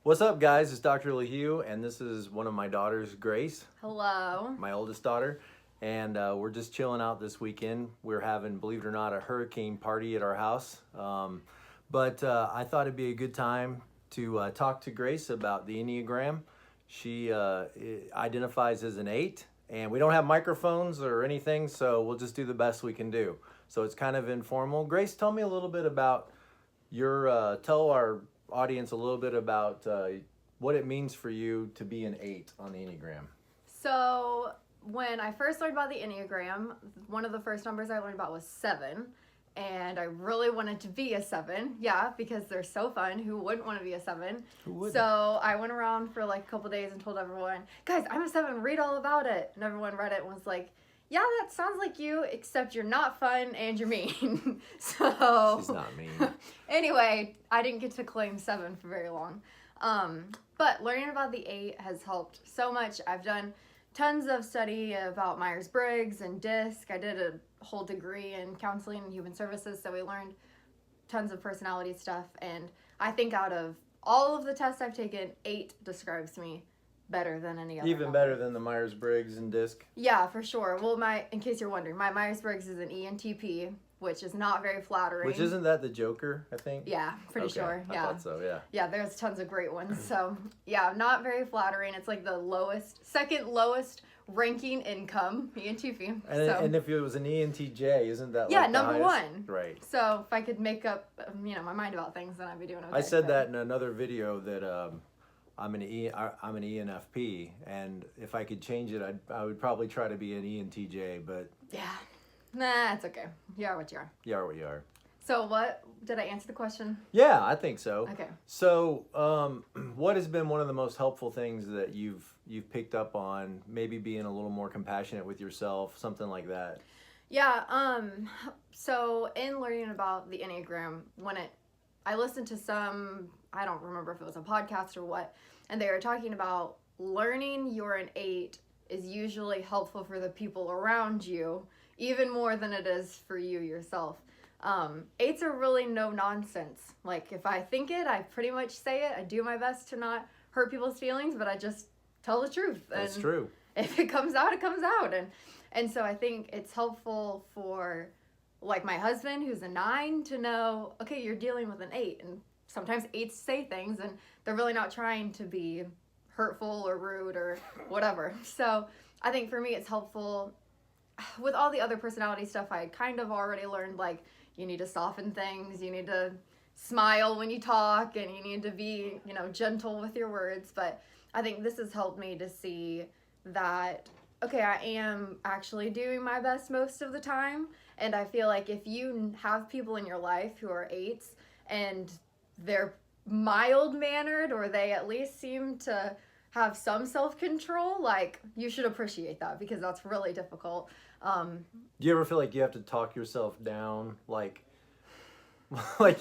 What's up, guys? It's Dr. LaHue, and this is one of my daughters, Grace. Hello. My oldest daughter. And we're just chilling out this weekend. We're having, believe it or not, a hurricane party at our house. But I thought it'd be a good time to talk to Grace about the Enneagram. She identifies as an 8, and we don't have microphones or anything, so we'll just do the best we can do. So it's kind of informal. Grace, tell me a little bit about tell our audience a little bit about what it means for you to be an 8 on the Enneagram. So when I first learned about the Enneagram, one of the first numbers I learned about was 7. And I really wanted to be a 7, because they're so fun. Who wouldn't want to be a 7? Who wouldn't? So I went around for like a couple days and told everyone, guys, I'm a 7, read all about it. And everyone read it and was like, yeah, that sounds like you, except you're not fun and you're mean. So She's not mean. Anyway, I didn't get to claim 7 for very long. But learning about the 8 has helped so much. I've done tons of study about Myers-Briggs and DISC. I did a whole degree in counseling and human services, so we learned tons of personality stuff. And I think out of all of the tests I've taken, 8 describes me better than any other. Even number. better than the Myers-Briggs and DISC? Yeah, for sure. Well, in case you're wondering, my Myers-Briggs is an ENTP, which is not very flattering. Which isn't that the Joker, I think? Yeah, pretty sure. Yeah. I thought so, yeah. Yeah, there's tons of great ones. So, yeah, not very flattering. It's like the second lowest ranking income, ENTP. And if it was an ENTJ, isn't that yeah, like the number highest? 1. Right. So if I could make up, my mind about things, then I'd be doing okay. I said that in another video that I'm an ENFP, and if I could change it, I would probably try to be an ENTJ, but... Yeah. Nah, it's okay. You are what you are. You are what you are. So did I answer the question? Yeah, I think so. Okay. So, what has been one of the most helpful things that you've picked up on? Maybe being a little more compassionate with yourself, something like that. Yeah. So in learning about the Enneagram, I listened to some, I don't remember if it was a podcast or what, and they were talking about learning you're an 8 is usually helpful for the people around you, even more than it is for you yourself. 8s are really no nonsense. Like, if I think it, I pretty much say it. I do my best to not hurt people's feelings, but I just tell the truth. That's and true. If it comes out, it comes out. And so I think it's helpful for, like, my husband, who's a 9, to know, okay, you're dealing with an 8. And sometimes 8s say things, and they're really not trying to be hurtful or rude or whatever. So I think for me, it's helpful. With all the other personality stuff, I kind of already learned, like, you need to soften things, you need to smile when you talk, and you need to be, gentle with your words. But I think this has helped me to see that, okay, I am actually doing my best most of the time. And I feel like if you have people in your life who are 8s and they're mild-mannered, or they at least seem to have some self-control, like, you should appreciate that, because that's really difficult. Do you ever feel like you have to talk yourself down? Like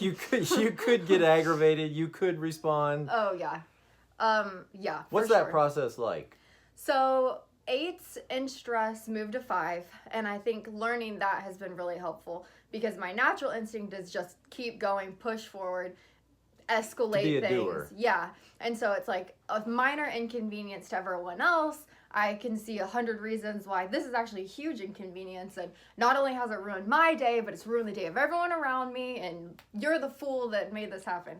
you could get aggravated, you could respond. Oh, yeah. Yeah. What's that process like? So 8s in stress move to 5, and I think learning that has been really helpful, because my natural instinct is just keep going, push forward, escalate to be a things. Doer. Yeah. And so it's like a minor inconvenience to everyone else. I can see 100 reasons why this is actually a huge inconvenience, and not only has it ruined my day, but it's ruined the day of everyone around me, and you're the fool that made this happen.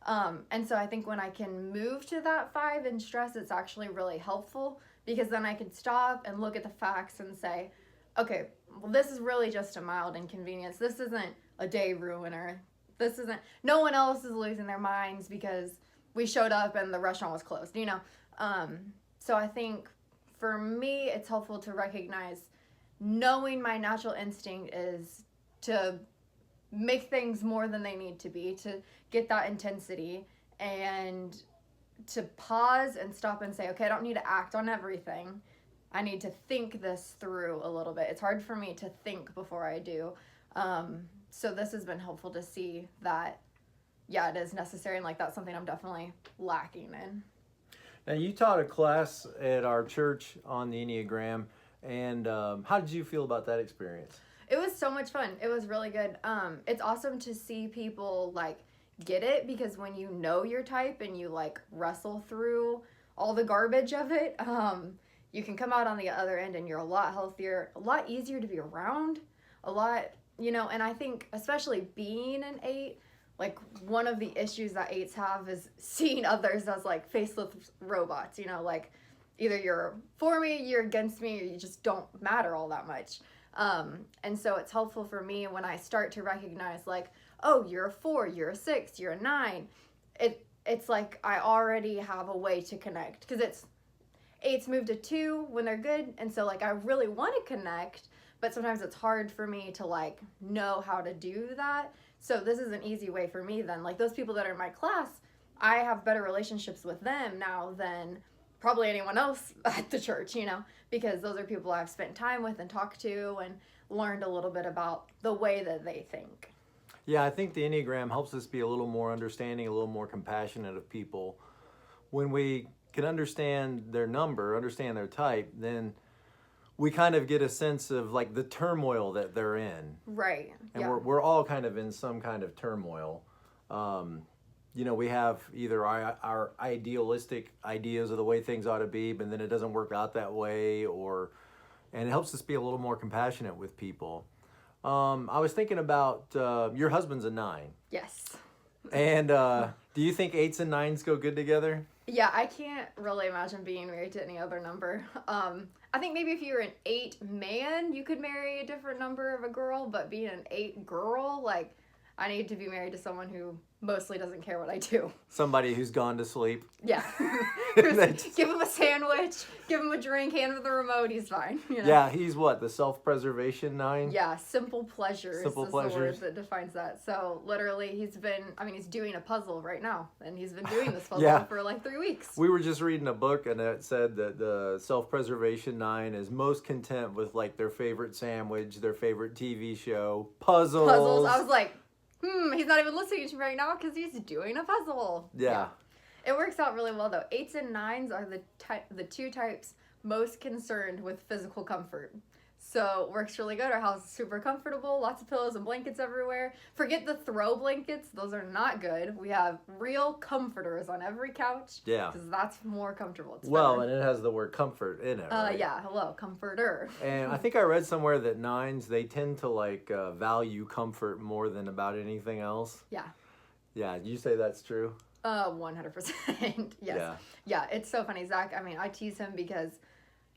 And so I think when I can move to that 5 in stress, it's actually really helpful, because then I can stop and look at the facts and say, okay, well, this is really just a mild inconvenience. This isn't a day ruiner. No one else is losing their minds because we showed up and the restaurant was closed, So I think for me, it's helpful to recognize, knowing my natural instinct is to make things more than they need to be, to get that intensity, and to pause and stop and say, okay, I don't need to act on everything. I need to think this through a little bit. It's hard for me to think before I do. So this has been helpful to see that, it is necessary, and like that's something I'm definitely lacking in. Now, you taught a class at our church on the Enneagram, and how did you feel about that experience? It was so much fun. It was really good. It's awesome to see people like get it, because when you know your type and you like wrestle through all the garbage of it, you can come out on the other end and you're a lot healthier, a lot easier to be around, a lot, and I think especially being an 8, like one of the issues that 8s have is seeing others as like faceless robots, like either you're for me, you're against me, or you just don't matter all that much. And so it's helpful for me when I start to recognize like, oh, you're a 4, you're a 6, you're a 9. It's like I already have a way to connect, because it's 8s move to 2 when they're good, and so like I really want to connect, but sometimes it's hard for me to like know how to do that. So this is an easy way for me then. Like those people that are in my class, I have better relationships with them now than probably anyone else at the church, because those are people I've spent time with and talked to and learned a little bit about the way that they think. Yeah, I think the Enneagram helps us be a little more understanding, a little more compassionate of people. When we can understand their number, understand their type, then we kind of get a sense of like the turmoil that they're in. Right. And yeah. we're all kind of in some kind of turmoil. We have either our idealistic ideas of the way things ought to be, but then it doesn't work out that way, and it helps us be a little more compassionate with people. I was thinking about your husband's a 9. Yes. And do you think 8s and 9s go good together? Yeah, I can't really imagine being married to any other number. I think maybe if you were an 8 man, you could marry a different number of a girl, but being an 8 girl, like, I need to be married to someone who mostly doesn't care what I do. Somebody who's gone to sleep. Yeah. Give him a sandwich, give him a drink, hand him the remote, he's fine. Yeah, he's what, the self-preservation 9? Yeah, simple pleasures is pleasures. the word that defines that. So literally he's doing a puzzle right now, and he's been doing this puzzle for like 3 weeks. We were just reading a book, and it said that the self-preservation 9 is most content with like their favorite sandwich, their favorite TV show, puzzles. I was like, he's not even listening to me right now because he's doing a puzzle. Yeah. It works out really well though. 8s and 9s are the 2 types most concerned with physical comfort. So it works really good. Our house is super comfortable, lots of pillows and blankets everywhere. Forget the throw blankets, those are not good. We have real comforters on every couch. Yeah. Because that's more comfortable. It's well, better. and it has the word comfort in it, right? Yeah, hello, comforter. And I think I read somewhere that 9s, they tend to like value comfort more than about anything else. Yeah. Yeah, you say that's true? 100%. Yes. Yeah, it's so funny. Zach, I tease him because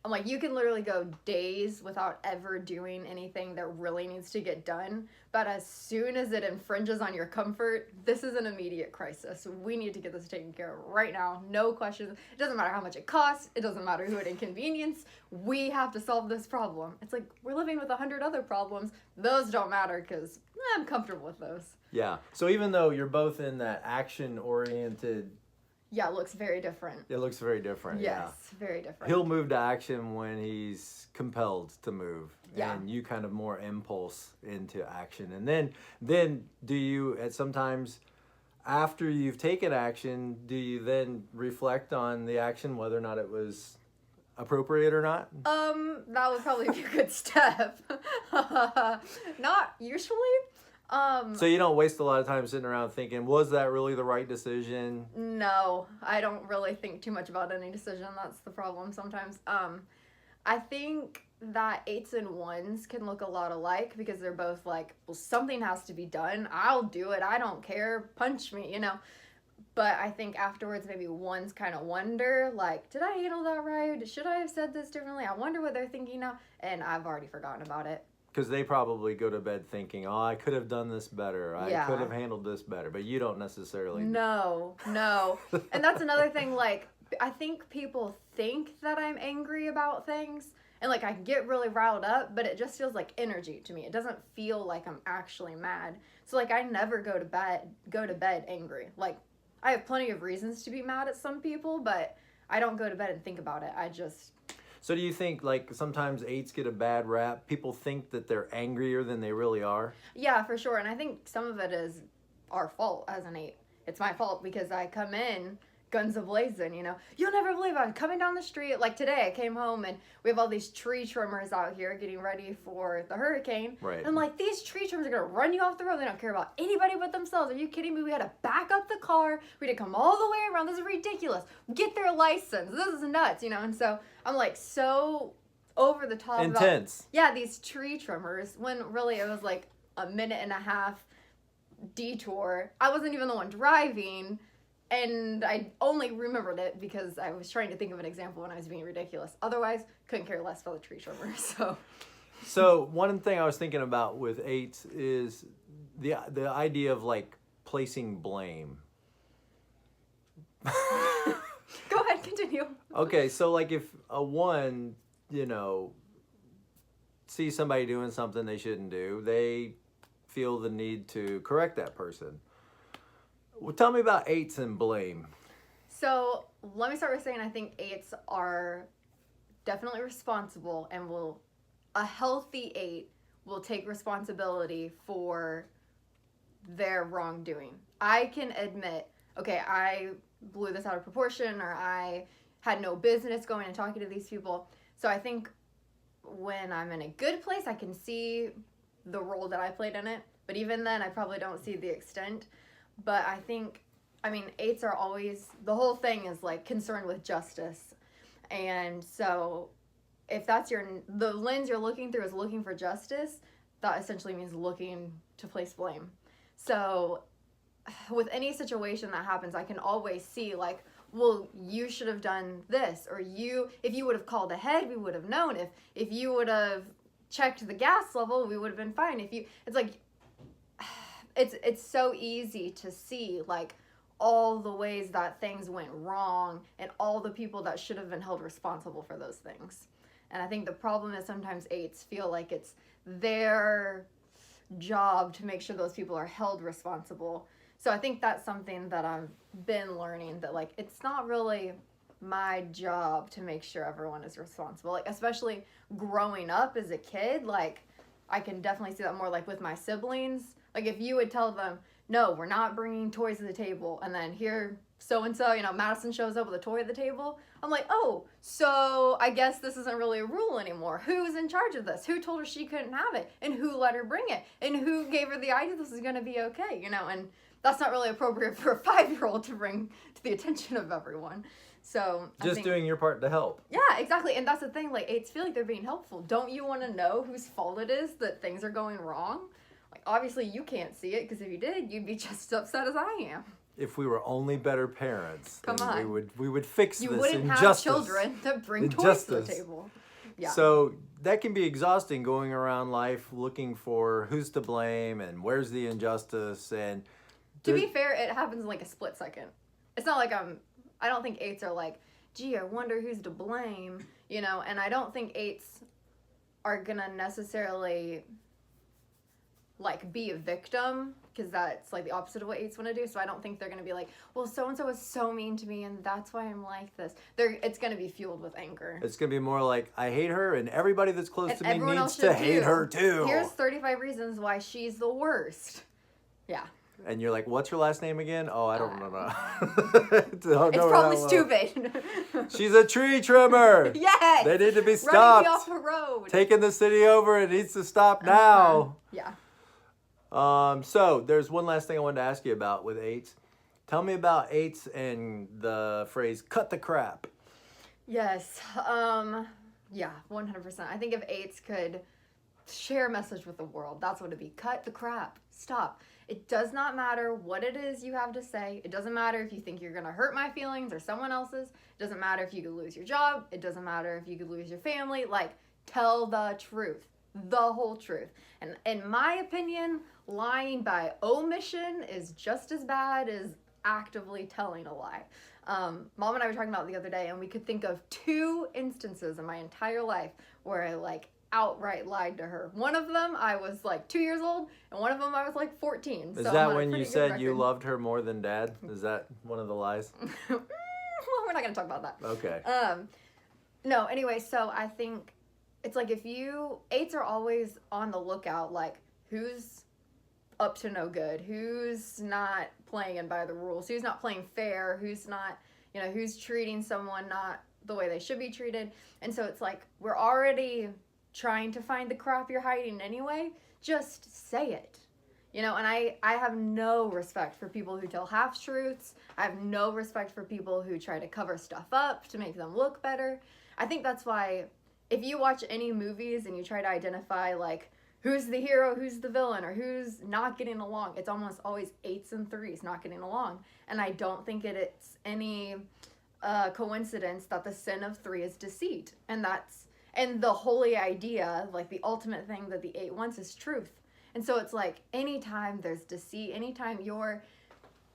I'm like, you can literally go days without ever doing anything that really needs to get done. But as soon as it infringes on your comfort, this is an immediate crisis. We need to get this taken care of right now. No questions. It doesn't matter how much it costs. It doesn't matter who it inconveniences. We have to solve this problem. It's like we're living with 100 other problems. Those don't matter because I'm comfortable with those. Yeah. So even though you're both in that action-oriented... Yeah, it looks very different. It looks very different, yes, very different. He'll move to action when he's compelled to move. Yeah. And you kind of more impulse into action. And then do you, at sometimes after you've taken action, do you then reflect on the action, whether or not it was appropriate or not? That would probably be a good step. Not usually. So you don't waste a lot of time sitting around thinking, was that really the right decision? No, I don't really think too much about any decision. That's the problem sometimes. I think that 8s and 1s can look a lot alike because they're both like, well, something has to be done. I'll do it. I don't care. Punch me, But I think afterwards, maybe 1s kind of wonder, like, did I handle that right? Should I have said this differently? I wonder what they're thinking now. And I've already forgotten about it. Because they probably go to bed thinking, oh, I could have done this better. I could have handled this better. But you don't necessarily. No. And that's another thing, like, I think people think that I'm angry about things. And, like, I get really riled up, but it just feels like energy to me. It doesn't feel like I'm actually mad. So, like, I never go to bed angry. Like, I have plenty of reasons to be mad at some people, but I don't go to bed and think about it. I just... So do you think, like, sometimes 8s get a bad rap? People think that they're angrier than they really are? Yeah, for sure. And I think some of it is our fault as an 8. It's my fault because I come in guns a-blazing, you know. You'll never believe I was coming down the street. Like today, I came home and we have all these tree trimmers out here getting ready for the hurricane. Right. And I'm like, these tree trimmers are going to run you off the road. They don't care about anybody but themselves. Are you kidding me? We had to back up the car. We had to come all the way around. This is ridiculous. Get their license. This is nuts, you know. And so I'm like so over the top. Intense. About, these tree trimmers, when really it was like a minute and a half detour. I wasn't even the one driving. And I only remembered it because I was trying to think of an example when I was being ridiculous. Otherwise, couldn't care less about the tree trimmer. So one thing I was thinking about with 8s is the idea of like placing blame. Go ahead, continue. Okay, so like if a 1, you know, sees somebody doing something they shouldn't do, they feel the need to correct that person. Well, tell me about 8s and blame. So let me start with saying I think 8s are definitely responsible and a healthy 8 will take responsibility for their wrongdoing. I can admit, okay, I blew this out of proportion or I had no business going and talking to these people. So I think when I'm in a good place, I can see the role that I played in it. But even then, I probably don't see the extent. But I think, 8s are always, the whole thing is like concerned with justice. And so if that's the lens you're looking through is looking for justice, that essentially means looking to place blame. So with any situation that happens, I can always see like, well, you should have done this, or if you would have called ahead, we would have known. If you would have checked the gas level, we would have been fine. It's like, it's so easy to see like all the ways that things went wrong and all the people that should have been held responsible for those things. And I think the problem is sometimes 8s feel like it's their job to make sure those people are held responsible. So I think that's something that I've been learning, that like it's not really my job to make sure everyone is responsible. Like especially growing up as a kid, like I can definitely see that more like with my siblings. Like if you would tell them, no, we're not bringing toys to the table, and then here so-and-so, you know, Madison shows up with a toy at the table, I'm like, oh, so I guess this isn't really a rule anymore. Who's in charge of this? Who told her she couldn't have it? And who let her bring it? And who gave her the idea this is going to be okay, you know? And that's not really appropriate for a 5-year-old to bring to the attention of everyone. So just doing your part to help. Yeah, exactly. And that's the thing, like 8s feel like they're being helpful. Don't you want to know whose fault it is that things are going wrong? Like obviously you can't see it, because if you did, you'd be just as upset as I am. If we were only better parents, Come on. we would fix this injustice. You wouldn't have children that bring toys to the table. Yeah. So that can be exhausting, going around life looking for who's to blame and where's the injustice. And to be fair, it happens in like a split second. It's not like I don't think 8s are like, gee, I wonder who's to blame, you know. And I don't think 8s are gonna necessarily like be a victim, because that's like the opposite of what 8s want to do. So I don't think they're going to be like, well, so-and-so was so mean to me and that's why I'm like this. It's going to be fueled with anger. It's going to be more like, I hate her and everybody that's close and to me needs to hate her too. Here's 35 reasons why she's the worst. Yeah. And you're like, what's her last name again? Oh, I don't know. It's probably stupid. She's a tree trimmer. Yes. They need to be stopped. Running me off the road. Taking the city over. It needs to stop now. Yeah. So there's one last thing I wanted to ask you about with 8s. Tell me about 8s and the phrase "cut the crap." Yes. Yeah, 100%. I think if 8s could share a message with the world, that's what it'd be. Cut the crap. Stop. It does not matter what it is you have to say. It doesn't matter if you think you're going to hurt my feelings or someone else's. It doesn't matter if you could lose your job. It doesn't matter if you could lose your family. Like, tell the truth. The whole truth. And in my opinion, lying by omission is just as bad as actively telling a lie. Mom and I were talking about it the other day, and we could think of 2 instances in my entire life where I like outright lied to her. One of them I was like 2 years old, and one of them I was like 14. Is that when you said you loved her more than Dad? Is that one of the lies? Well, we're not going to talk about that. Okay. No, anyway, so I think it's like 8s are always on the lookout, like who's up to no good, who's not playing by the rules, who's not playing fair, who's not, You know, who's treating someone not the way they should be treated. And so it's like, we're already trying to find the crap you're hiding anyway. Just say it. You know, and I have no respect for people who tell half-truths. I have no respect for people who try to cover stuff up to make them look better. I think that's why if you watch any movies and you try to identify, like, who's the hero, who's the villain, or who's not getting along, it's almost always 8s and 3s not getting along. And I don't think it's any coincidence that the sin of 3 is deceit. And the holy idea, like the ultimate thing that the 8 wants is truth. And so it's like, anytime there's deceit, anytime you're,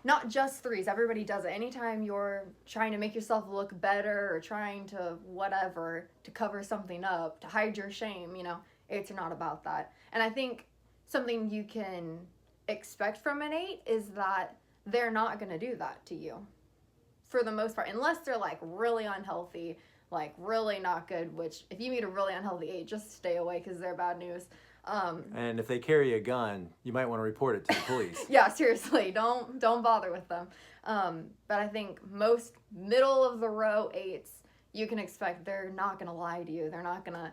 not just 3s, everybody does it, anytime you're trying to make yourself look better or trying to whatever, to cover something up, to hide your shame, you know, 8s are not about that. And I think something you can expect from an 8 is that they're not going to do that to you for the most part, unless they're like really unhealthy, like really not good, which if you meet a really unhealthy 8, just stay away because they're bad news. And if they carry a gun, you might want to report it to the police. Yeah, seriously, don't bother with them. But I think most middle of the row 8s, you can expect they're not going to lie to you. They're not going to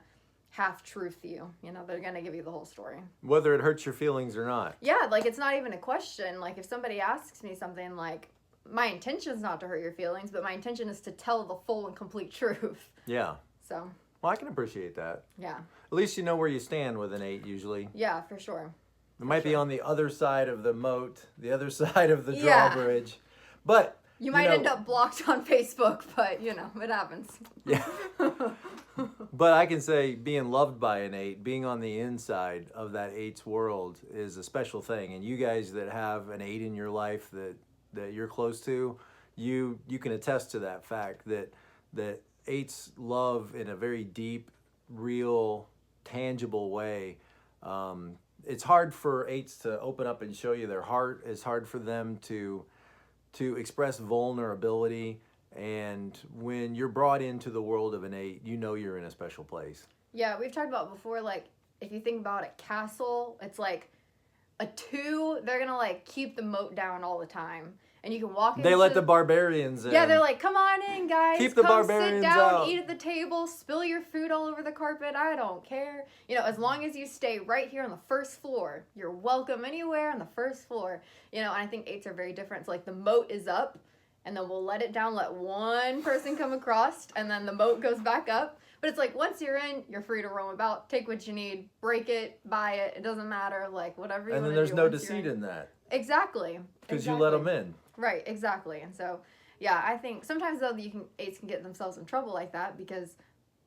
half-truth you. You know, they're going to give you the whole story. Whether it hurts your feelings or not. Yeah, like it's not even a question. Like if somebody asks me something, like my intention is not to hurt your feelings, but my intention is to tell the full and complete truth. Yeah. So. Well, I can appreciate that. Yeah. At least you know where you stand with an 8 usually. Yeah, for sure. It might be on the other side of the moat, the other side of the drawbridge. But you might end up blocked on Facebook, but you know, it happens. Yeah. But I can say being loved by an 8, being on the inside of that 8's world is a special thing. And you guys that have an 8 in your life that you're close to, you can attest to that fact that 8's love in a very deep, real, tangible way. It's hard for 8's to open up and show you their heart. It's hard for them to express vulnerability. And when you're brought into the world of an 8, you know you're in a special place. Yeah, we've talked about before, like, if you think about a castle, it's like a 2, they're going to, like, keep the moat down all the time. And you can walk in. They let the barbarians in. Yeah, they're like, come on in, guys. Keep the Come barbarians sit down, out. Eat at the table, spill your food all over the carpet. I don't care. You know, as long as you stay right here on the first floor, you're welcome anywhere on the first floor. You know, and I think 8s are very different. It's like the moat is up, and then we'll let it down, let one person come across, and then the moat goes back up. But it's like, once you're in, you're free to roam about, take what you need, break it, buy it. It doesn't matter, like, whatever you want to do. And then there's no deceit in that. Exactly. Because you let them in. Right, exactly. And so, yeah, I think sometimes, though, 8s can get themselves in trouble like that because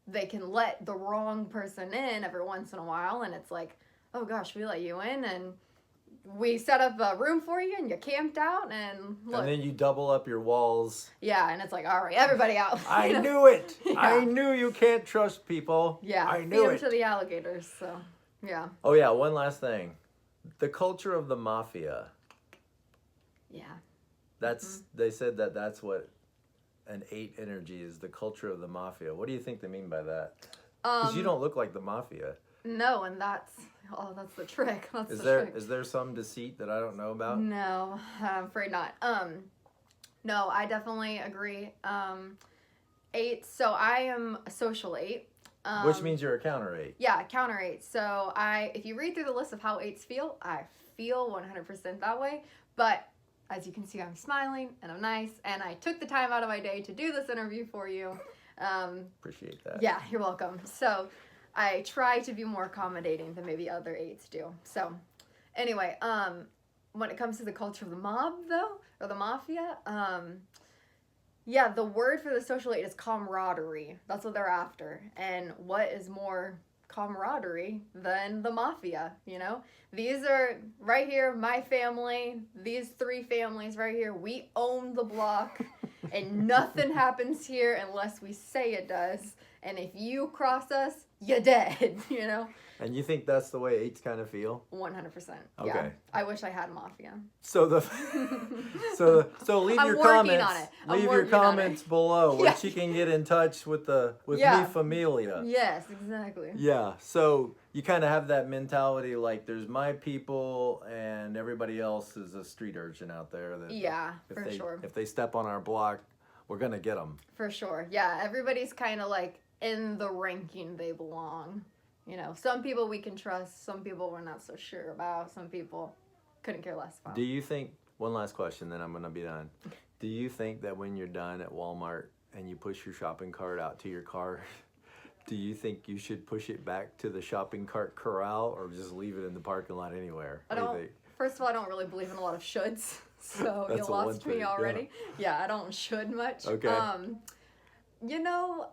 they can let the wrong person in every once in a while. And it's like, oh, gosh, we let you in, and we set up a room for you, and you camped out, and look. And then you double up your walls. Yeah, and it's like, all right, everybody out. I knew it. Yeah. I knew you can't trust people. Yeah, I knew feed it. them to the alligators, so, yeah. Oh, yeah, one last thing. The culture of the mafia. Yeah. They said that's what an 8 energy is, the culture of the mafia. What do you think they mean by that? Because you don't look like the mafia. No, and that's the trick. Is there some deceit that I don't know about? No, I'm afraid not. No, I definitely agree. 8, so I am a social 8. Which means you're a counter 8. Yeah, counter 8. So if you read through the list of how 8s feel, I feel 100% that way. But as you can see, I'm smiling and I'm nice, and I took the time out of my day to do this interview for you. Appreciate that. Yeah, you're welcome. So I try to be more accommodating than maybe other 8s do. So anyway, when it comes to the culture of the mob, though, or the mafia, yeah, the word for the social 8 is camaraderie. That's what they're after. And what is more camaraderie than the mafia, you know? These are right here, my family, these 3 families right here, we own the block, and nothing happens here unless we say it does. And if you cross us, you're dead, you know? And you think that's the way 8s kind of feel? 100%. Okay. Yeah. I wish I had mafia. So so leave your comments. Leave your comments below where she can get in touch with Mi Familia. Yes, exactly. Yeah. So you kind of have that mentality like there's my people and everybody else is a street urchin out there that Yeah, for sure. If they step on our block, we're going to get them. For sure. Yeah, everybody's kind of like in the ranking they belong. You know, some people we can trust, some people we're not so sure about, some people couldn't care less about. Do you think, one last question, then I'm going to be done. Do you think that when you're done at Walmart and you push your shopping cart out to your car, do you think you should push it back to the shopping cart corral or just leave it in the parking lot anywhere? What do you think? First of all, I don't really believe in a lot of shoulds, so you That's the one lost me thing, already. Yeah, I don't should much. Okay. You know,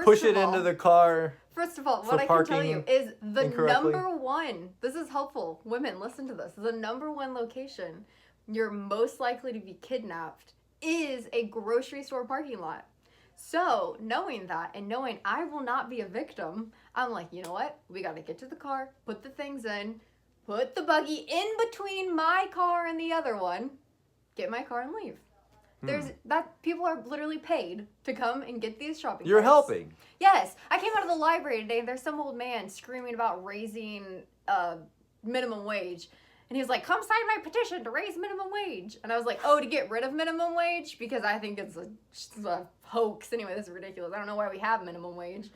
Push it into the car. First of all, for what I can tell you parking is the incorrectly. number one, this is helpful, women, listen to this, the number one location you're most likely to be kidnapped is a grocery store parking lot. So, knowing that and knowing I will not be a victim, I'm like, you know what? We got to get to the car, put the things in, put the buggy in between my car and the other one, get my car and leave. There's that people are literally paid to come and get these shopping You're carts. helping. Yes. I came out of the library today and there's some old man screaming about raising minimum wage. And he was like, come sign my petition to raise minimum wage. And I was like, oh, to get rid of minimum wage? Because I think it's a hoax. Anyway, this is ridiculous. I don't know why we have minimum wage.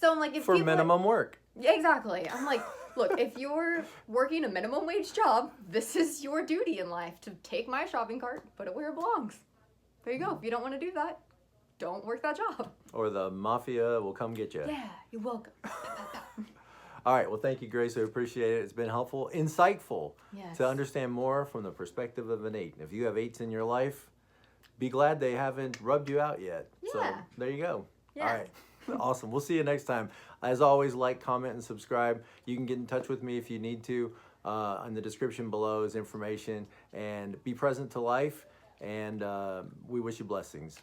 So I'm like, if For minimum work. Yeah, exactly. I'm like, look, if you're working a minimum wage job, this is your duty in life, to take my shopping cart, put it where it belongs. There you go. If you don't want to do that, don't work that job. Or the mafia will come get you. Yeah, you're welcome. All right. Well, thank you, Grace. I appreciate it. It's been helpful, insightful Yes. to understand more from the perspective of an 8. If you have 8s in your life, be glad they haven't rubbed you out yet. So Yeah. there you go. Yeah. All right. Awesome. We'll see you next time. As always, like, comment, and subscribe. You can get in touch with me if you need to. In the description below is information. And be present to life. And we wish you blessings.